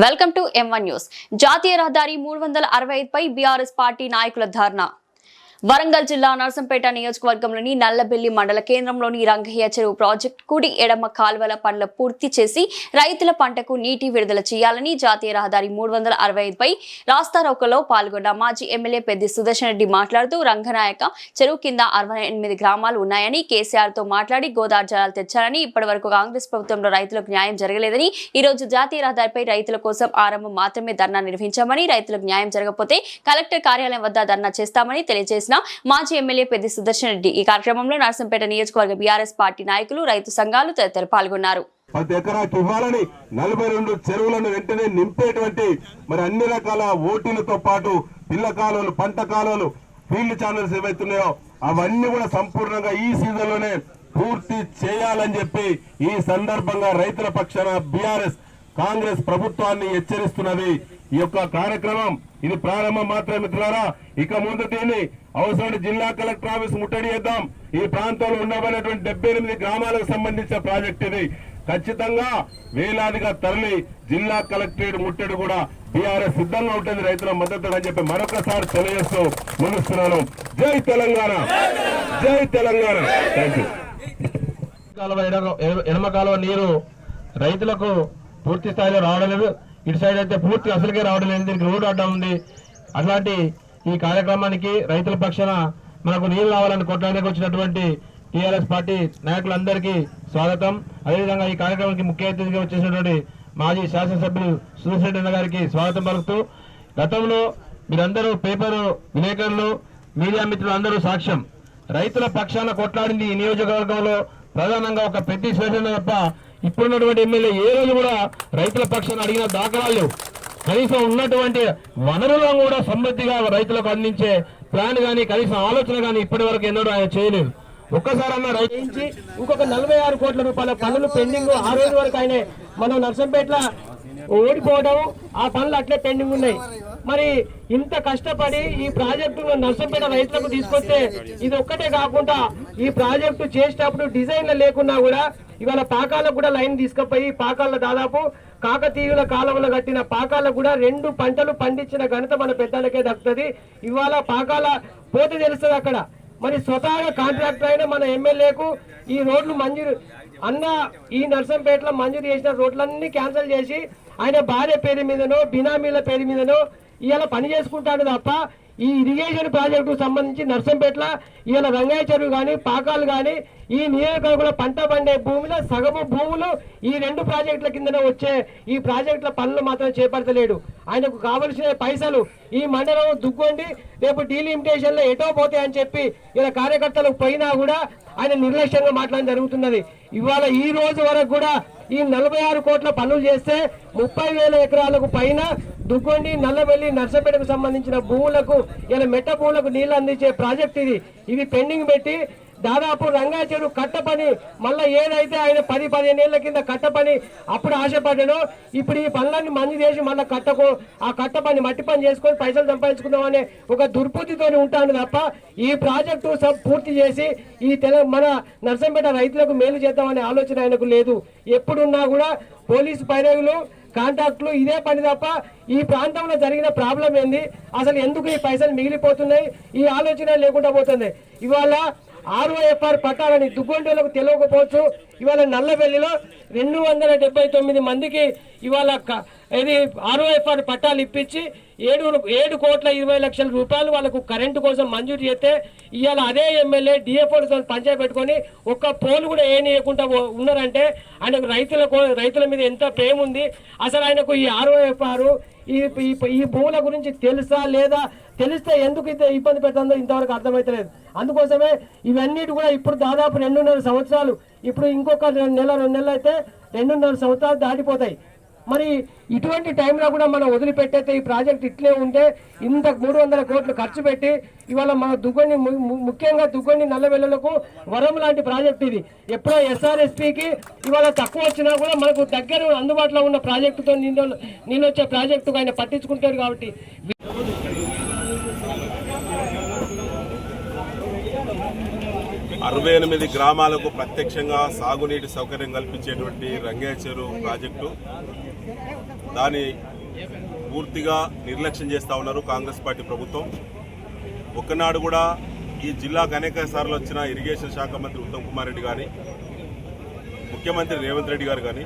Welcome to M1 news. జాతీయ రహదారి 365 పై BRS party నాయకుల ధర్నా. వరంగల్ జిల్లా నర్సంపేట నియోజకవర్గంలోని నల్లబెల్లి మండల కేంద్రంలోని రంగయ్య చెరువు ప్రాజెక్టు కుడి ఎడమ కాల్వల పనులు పూర్తి చేసి రైతుల పంటకు నీటి విడుదల చేయాలని జాతీయ రహదారి 365 పై రాస్తారోకోలో పాల్గొన్న మాజీ ఎమ్మెల్యే పెద్ది సుదర్శన్ రెడ్డి మాట్లాడుతూ రంగనాయక చెరువు కింద 68 గ్రామాలు ఉన్నాయని, కేసీఆర్ తో మాట్లాడి గోదావరి జలాలు తెచ్చారని, ఇప్పటి వరకు కాంగ్రెస్ ప్రభుత్వంలో రైతులకు న్యాయం జరగలేదని, ఈ రోజు జాతీయ రహదారిపై రైతుల కోసం ఆరంభం మాత్రమే ధర్నా నిర్వహించామని, రైతులకు న్యాయం జరగకపోతే కలెక్టర్ కార్యాలయం వద్ద ధర్నా చేస్తామని తెలియజేసిన మాజీ ఎమ్మెల్యే పెద్ది సుదర్శన్ రెడ్డి ఈ కార్యక్రమంలో నర్సంపేట నియోజకవర్గ బీఆర్ఎస్ పార్టీ నాయకులు, రైతు సంఘాలు తదితరులు పాల్గొన్నారు. 10 ఎకరాలకు ఇవ్వాలని 42 చెరువులను వెంటనే నింపేటువంటి మరి అన్ని రకాల ఓటీలతో పాటు పిల్ల కాలువలు, పంట కాలువలు, ఫీల్డ్ ఛానల్స్ ఏవైతున్నాయో అవన్నీ కూడా సంపూర్ణంగా ఈ సీజన్ లోనే పూర్తి చేయాలని చెప్పి ఈ సందర్భంగా రైతుల పక్షాన బీఆర్ఎస్ కాంగ్రెస్ ప్రభుత్వాన్ని హెచ్చరిస్తున్నది. ఈ యొక్క కార్యక్రమం ఇది ప్రారంభం మాత్రమే మిత్రులారా. ఇక ముందు దీన్ని అవసరం జిల్లా కలెక్టర్ ఆఫీస్ ముట్టడి చేద్దాం. ఈ ప్రాంతంలో ఉండబడినటువంటి 78 గ్రామాలకు సంబంధించిన ప్రాజెక్ట్ ఇది. ఖచ్చితంగా వేలాదిగా తరలి జిల్లా కలెక్టరేట్ ముట్టడి కూడా బీఆర్ఎస్ సిద్ధంగా ఉంటుంది రైతుల మద్దతు అని చెప్పి మరొకసారి తెలియజేస్తూ ముగిస్తున్నాను. జై తెలంగాణ, జై తెలంగాణ. Thank you. ఎడమ కాలువ నీరు రైతులకు పూర్తి స్థాయిలో రావడం లేదు. ఇటు సైడ్ అయితే పూర్తి అసలుకే రావడం లేదు. దీనికి రోడ్డు అడ్డం ఉంది. అట్లాంటి ఈ కార్యక్రమానికి రైతుల పక్షాన మనకు నీళ్లు రావాలని కొట్టడానికి వచ్చినటువంటి టీఆర్ఎస్ పార్టీ నాయకులందరికీ స్వాగతం. అదేవిధంగా ఈ కార్యక్రమానికి ముఖ్య అతిథిగా వచ్చేసినటువంటి మాజీ శాసనసభ్యులు సుదర్శన్ రెడ్డి గారికి స్వాగతం పలుకుతూ, గతంలో మీరందరూ పేపరు విలేకరులు, మీడియా మిత్రులు అందరూ సాక్ష్యం. రైతుల పక్షాన కొట్లాడింది ఈ నియోజకవర్గంలో ప్రధానంగా ఒక పెద్ద సుదర్శన్ తప్ప ఇప్పుడున్నటువంటి ఎమ్మెల్యే ఏ రోజు కూడా రైతుల పక్షాన అడిగిన దాఖలాలు లేవు. కనీసం ఉన్నటువంటి వనరులను కూడా సమృద్ధిగా రైతులకు అందించే ప్లాన్ కానీ కనీసం ఆలోచన కానీ ఇప్పటి వరకు ఎన్నడూ ఆయన చేయలేదు. ఒక్కసారి అన్న రైతు ఇంకొక 46 కోట్ల రూపాయల పనులు పెండింగ్. ఆ రోజు వరకు ఆయన మనం నర్సంపేటలో ఓడిపోవడం, ఆ పనులు అట్లే పెండింగ్ ఉన్నాయి. మరి ఇంత కష్టపడి ఈ ప్రాజెక్టు నర్సంపేట రైతులకు తీసుకొస్తే ఇది ఒక్కటే కాకుండా ఈ ప్రాజెక్టు చేసేటప్పుడు డిజైన్లు లేకున్నా కూడా ఇవాళ పాకాలకు కూడా లైన్ తీసుకుపోయి పాకాల దాదాపు కాకతీయుల కాలంలో కట్టిన పాకాలకు కూడా 2 పంటలు పండించిన ఘనత మన పెద్దలకే దక్కుతుంది. ఇవాళ పాకాల పోతే తెలుస్తుంది అక్కడ. మరి స్వతహాగా కాంట్రాక్టర్ అయిన మన ఎమ్మెల్యేకు ఈ రోడ్లు మంజూరు అన్న ఈ నర్సంపేటలో మంజూరు చేసిన రోడ్లన్నీ క్యాన్సిల్ చేసి ఆయన భార్య పేరు మీదనో బినామీల పేరు మీదనో ఇవాళ పని చేసుకుంటాడు తప్ప ఈ ఇరిగేషన్ ప్రాజెక్టుకు సంబంధించి నర్సంపేటలో ఇవాళ రంగయ్య చెరువు కానీ పాకాలు కానీ ఈ నియోజకవర్గంలో పంట పండే భూమిలో సగము భూములు ఈ 2 ప్రాజెక్టుల కిందనే వచ్చే ఈ ప్రాజెక్టుల పనులు మాత్రం చేపడతలేడు. ఆయనకు కావలసిన పైసలు ఈ మండలం దుగ్గొండి రేపు డీలిమిటేషన్ లో ఎటో పోతాయని చెప్పి ఇలా కార్యకర్తలకు పోయినా కూడా ఆయన నిర్లక్ష్యంగా మాట్లాడడం జరుగుతున్నది. ఇవాళ ఈ రోజు వరకు కూడా ఈ 46 కోట్ల పనులు చేస్తే 30,000 ఎకరాలకు పైన దుగ్గొండి, నల్లబెల్లి, నర్సంపేటకు సంబంధించిన భూములకు ఇలా మెట్ట భూములకు నీళ్లు అందించే ప్రాజెక్ట్ ఇది. ఇవి పెండింగ్ పెట్టి దాదాపు రంగయ్య చెరువు కట్ట పని మళ్ళీ ఏదైతే ఆయన 10-15 ఏళ్ల కింద కట్ట పని అప్పుడు ఆశపడ్డాడో ఇప్పుడు ఈ పనులన్నీ మంజూరు చేసి మళ్ళీ ఆ కట్ట పని మట్టి పని చేసుకొని పైసలు సంపాదించుకుందామనే ఒక దుర్బుద్ధితో ఉంటాను తప్ప ఈ ప్రాజెక్టు పూర్తి చేసి ఈ మన నర్సంపేట రైతులకు మేలు చేద్దామనే ఆలోచన ఆయనకు లేదు. ఎప్పుడున్నా కూడా పోలీసు పైరవులు, కాంట్రాక్టులు ఇదే పని తప్ప ఈ ప్రాంతంలో జరిగిన ప్రాబ్లం ఏంది, అసలు ఎందుకు ఈ పైసలు మిగిలిపోతున్నాయి, ఈ ఆలోచన లేకుండా పోతుంది. ఇవాళ ROFR పట్టాలని దుగ్గొండలకు తెలియకపోవచ్చు. ఇవాళ నల్లబెల్లిలో 279 మందికి ఇవాళ ఇది ROFR పట్టాలు ఇప్పించి 7,20,00,000 రూపాయలు వాళ్ళకు కరెంటు కోసం మంజూరు చేస్తే ఇవాళ అదే ఎమ్మెల్యే DFOతో పంచాయతీ పెట్టుకొని ఒక్క పోలు కూడా ఏనియకుండా ఉన్నారంటే ఆయనకు రైతుల మీద ఎంత ప్రేమ ఉంది. అసలు ఆయనకు ఈ ROFR ఈ భూముల గురించి తెలుసా లేదా, తెలిస్తే ఎందుకు ఇబ్బంది పెడుతుందో ఇంతవరకు అర్థమైతలేదు. అందుకోసమే ఇవన్నిటి కూడా ఇప్పుడు దాదాపు 2.5 సంవత్సరాలు, ఇప్పుడు ఇంకొక 2 నెలలు అయితే 2.5 సంవత్సరాలు దాటిపోతాయి. మరి ఇటువంటి టైంలో కూడా మనం వదిలిపెట్టేస్తే ఈ ప్రాజెక్ట్ ఇట్లే ఉంటే ఇంత 300 కోట్లు ఖర్చు పెట్టి ఇవాళ మన దుగ్గొండి, ముఖ్యంగా దుగ్గొండి నల్లబెల్లులకు వరం లాంటి ప్రాజెక్ట్ ఇది. ఎప్పుడో SRSPకి ఇవాళ తక్కువ వచ్చినా కూడా మనకు దగ్గర అందుబాటులో ఉన్న ప్రాజెక్టుతో నీళ్ళు వచ్చే ప్రాజెక్టుకు ఆయన పట్టించుకుంటాడు. కాబట్టి 68 గ్రామాలకు ప్రత్యక్షంగా సాగునీటి సౌకర్యం కల్పించేటువంటి రంగయ్య చెరువు ప్రాజెక్టు దాని పూర్తిగా నిర్లక్ష్యం చేస్తూ ఉన్నారు కాంగ్రెస్ పార్టీ ప్రభుత్వం. ఒక్కనాడు కూడా ఈ జిల్లాకు అనేక సార్లు వచ్చిన ఇరిగేషన్ శాఖ మంత్రి ఉత్తమ్ కుమార్ రెడ్డి కానీ, ముఖ్యమంత్రి రేవంత్ రెడ్డి గారు కానీ,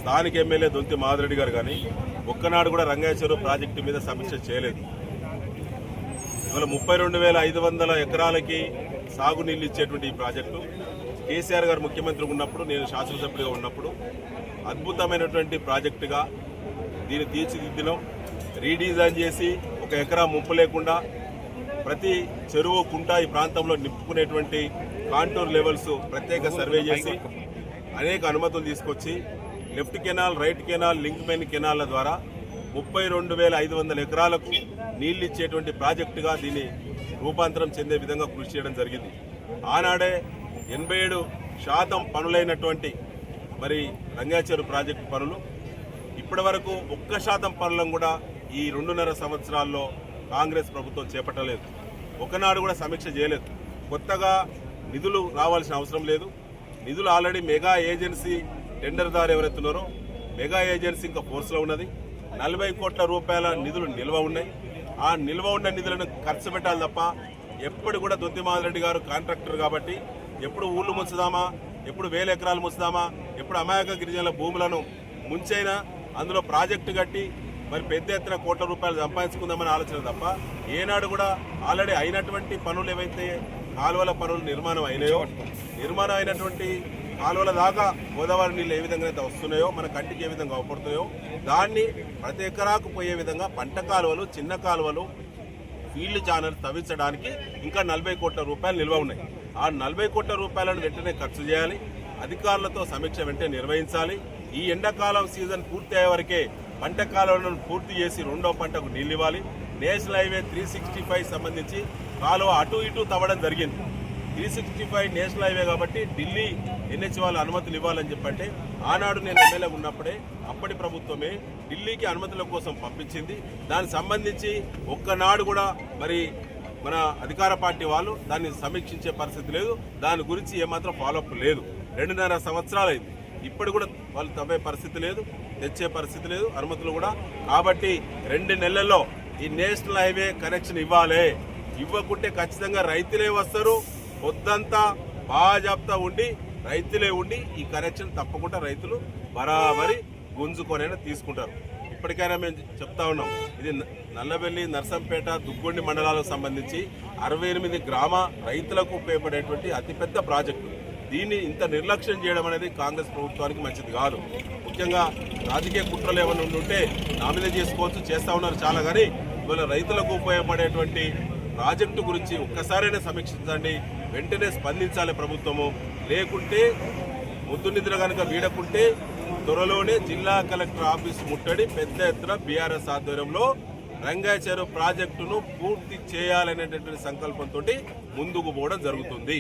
స్థానిక ఎమ్మెల్యే దొంతి మాధరెడ్డి గారు కానీ ఒక్కనాడు కూడా రంగయ్య చెరువు ప్రాజెక్టు మీద సమీక్ష చేయలేదు. ఇవాళ 32,500 ఎకరాలకి సాగునీళ్ళు ఇచ్చేటువంటి ఈ ప్రాజెక్టు కేసీఆర్ గారు ముఖ్యమంత్రి ఉన్నప్పుడు, నేను శాసనసభ్యుడిగా ఉన్నప్పుడు అద్భుతమైనటువంటి ప్రాజెక్టుగా దీన్ని తీర్చిదిద్దినాం. రీడిజైన్ చేసి 1 ఎకరా ముప్పు లేకుండా ప్రతి చెరువు కుంట ఈ ప్రాంతంలో నింపుకునేటువంటి కాంటూర్ లెవెల్స్ ప్రత్యేక సర్వే చేసి అనేక అనుమతులు తీసుకొచ్చి left canal, right canal, link main కెనాల్ల ద్వారా 32,500 ఎకరాలకు నీళ్లు ఇచ్చేటువంటి ప్రాజెక్టుగా దీన్ని రూపాంతరం చెందే విధంగా కృషి చేయడం జరిగింది. ఆనాడే 87% పనులైనటువంటి మరి రంగయ్య చెరువు ప్రాజెక్టు పనులు ఇప్పటి వరకు 1% పనులను కూడా ఈ 2.5 సంవత్సరాల్లో కాంగ్రెస్ ప్రభుత్వం చేపట్టలేదు. ఒకనాడు కూడా సమీక్ష చేయలేదు. కొత్తగా నిధులు రావాల్సిన అవసరం లేదు. నిధులు ఆల్రెడీ మెగా ఏజెన్సీ టెండర్దారు ఎవరైతున్నారో మెగా ఏజెన్సీ ఇంకా ఫోర్స్లో ఉన్నది. 40 కోట్ల రూపాయల నిధులు నిల్వ ఉన్నాయి. ఆ నిల్వ ఉన్న నిధులను ఖర్చు పెట్టాలి తప్ప ఎప్పుడు కూడా దొంతి మాధరెడ్డి గారు కాంట్రాక్టర్ కాబట్టి ఎప్పుడు ఊళ్ళు ముంచుదామా, ఎప్పుడు 1000 ఎకరాలు ముంచుదామా, ఎప్పుడు అమాయక గిరిజనుల భూములను ముంచైనా అందులో ప్రాజెక్టు కట్టి మరి పెద్ద ఎత్తున కోట్ల రూపాయలు సంపాదించుకుందామని ఆలోచన తప్ప ఏనాడు కూడా ఆల్రెడీ అయినటువంటి పనులు ఏవైతే కాలువల పనులు నిర్మాణం అయినాయో, నిర్మాణం అయినటువంటి కాలువల దాకా గోదావరి నీళ్ళు ఏ విధంగా అయితే వస్తున్నాయో, మన కంటికి ఏ విధంగా అవపడుతున్నాయో దాన్ని ప్రతి ఎకరాకు పోయే విధంగా పంట కాలువలు, చిన్న కాలువలు, ఫీల్డ్ ఛానల్ తవ్వించడానికి ఇంకా 40 కోట్ల రూపాయలు నిల్వ ఉన్నాయి. ఆ 40 కోట్ల రూపాయలను వెంటనే ఖర్చు చేయాలి. అధికారులతో సమీక్ష వెంటనే నిర్వహించాలి. ఈ ఎండాకాలం సీజన్ పూర్తి అయ్యే వరకే పంట కాలువలను పూర్తి చేసి 2వ పంటకు నీళ్ళు ఇవ్వాలి. నేషనల్ హైవే 365 సంబంధించి కాలువ అటు ఇటు తవ్వడం జరిగింది. 365 నేషనల్ హైవే కాబట్టి ఢిల్లీ ఎన్హెచ్ వాళ్ళు అనుమతులు ఇవ్వాలని చెప్పంటే ఆనాడు నేను ఎమ్మెల్యే ఉన్నప్పుడే అప్పటి ప్రభుత్వమే ఢిల్లీకి అనుమతుల కోసం పంపించింది. దానికి సంబంధించి ఒక్కనాడు కూడా మరి మన అధికార పార్టీ వాళ్ళు దాన్ని సమీక్షించే పరిస్థితి లేదు. దాని గురించి ఏమాత్రం ఫాలోఅప్ లేదు. 2.5 సంవత్సరాలు అయింది. ఇప్పుడు కూడా వాళ్ళు తవ్వే పరిస్థితి లేదు, తెచ్చే పరిస్థితి లేదు, అనుమతులు కూడా. కాబట్టి 2 నెలల్లో ఈ నేషనల్ హైవే కనెక్షన్ ఇవ్వాలి. ఇవ్వకుంటే ఖచ్చితంగా రైతులే వస్తారు. పొద్దంతా బాజాబ్తా ఉండి రైతులే ఉండి ఈ కనెక్షన్ తప్పకుండా రైతులు బరాబరి గుంజుకొనైనా తీసుకుంటారు. ఇప్పటికైనా మేము చెప్తా ఉన్నాం, ఇది నల్లబెల్లి, నర్సంపేట, దుగ్గొండి మండలాలకు సంబంధించి 68 గ్రామ రైతులకు ఉపయోగపడేటువంటి అతిపెద్ద ప్రాజెక్టు. దీన్ని ఇంత నిర్లక్ష్యం చేయడం అనేది కాంగ్రెస్ ప్రభుత్వానికి మంచిది కాదు. ముఖ్యంగా రాజకీయ కుట్రలు ఏమైనా ఉంటే నా మీద చేసుకోవచ్చు, చేస్తూ ఉన్నారు చాలా. కానీ ఇవాళ రైతులకు ఉపయోగపడేటువంటి ప్రాజెక్టు గురించి ఒక్కసారైనా సమీక్షించండి, వెంటనే స్పందించాలి ప్రభుత్వము. లేకుంటే ముద్దు నిద్ర కనుక వీడకుంటే త్వరలోనే జిల్లా కలెక్టర్ ఆఫీసు ముట్టడి పెద్ద ఎత్తున బీఆర్ఎస్ ఆధ్వర్యంలో రంగయ్య చెరువు ప్రాజెక్టును పూర్తి చేయాలనేటటువంటి సంకల్పంతో ముందుకు పోవడం జరుగుతుంది.